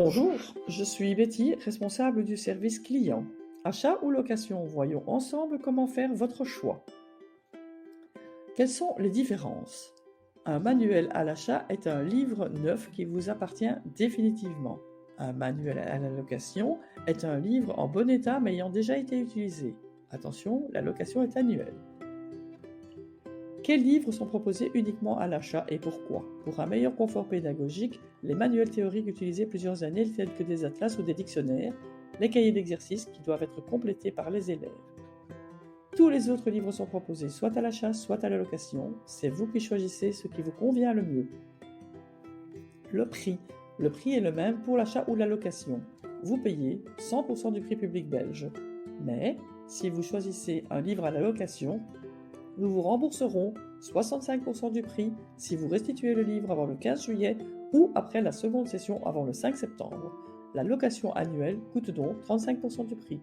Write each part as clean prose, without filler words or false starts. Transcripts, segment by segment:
Bonjour, je suis Betty, responsable du service client. Achat ou location, voyons ensemble comment faire votre choix. Quelles sont les différences? Un manuel à l'achat est un livre neuf qui vous appartient définitivement. Un manuel à la location est un livre en bon état mais ayant déjà été utilisé. Attention, la location est annuelle. Quels livres sont proposés uniquement à l'achat et pourquoi? Pour un meilleur confort pédagogique, les manuels théoriques utilisés plusieurs années tels que des atlas ou des dictionnaires, les cahiers d'exercices qui doivent être complétés par les élèves. Tous les autres livres sont proposés soit à l'achat, soit à la location. C'est vous qui choisissez ce qui vous convient le mieux. Le prix. Le prix est le même pour l'achat ou la location. Vous payez 100% du prix public belge. Mais, si vous choisissez un livre à la location, nous vous rembourserons 65% du prix si vous restituez le livre avant le 15 juillet ou après la seconde session avant le 5 septembre. La location annuelle coûte donc 35% du prix.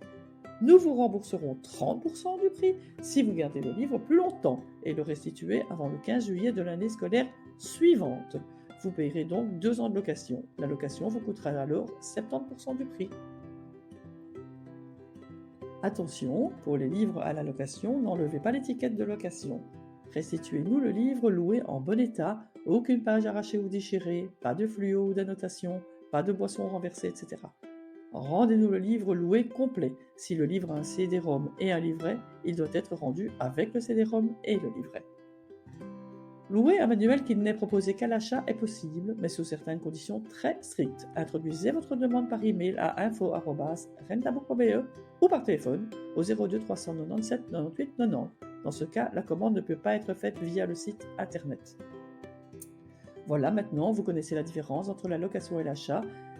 Nous vous rembourserons 30% du prix si vous gardez le livre plus longtemps et le restituez avant le 15 juillet de l'année scolaire suivante. Vous payerez donc 2 ans de location. La location vous coûtera alors 70% du prix. Attention, pour les livres à la location, n'enlevez pas l'étiquette de location. Restituez-nous le livre loué en bon état, aucune page arrachée ou déchirée, pas de fluo ou d'annotation, pas de boisson renversée, etc. Rendez-nous le livre loué complet. Si le livre a un CD-ROM et un livret, il doit être rendu avec le CD-ROM et le livret. Louer un manuel qui n'est proposé qu'à l'achat est possible, mais sous certaines conditions très strictes. Introduisez votre demande par email à info@rentabook.be ou par téléphone au 02 397 98 90. Dans ce cas, la commande ne peut pas être faite via le site internet. Voilà, maintenant vous connaissez la différence entre la location et l'achat.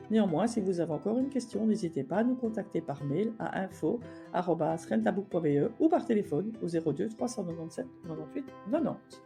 Néanmoins, si vous avez encore une question, n'hésitez pas à nous contacter par mail à info@rentabook.be ou par téléphone au 02 397 98 90.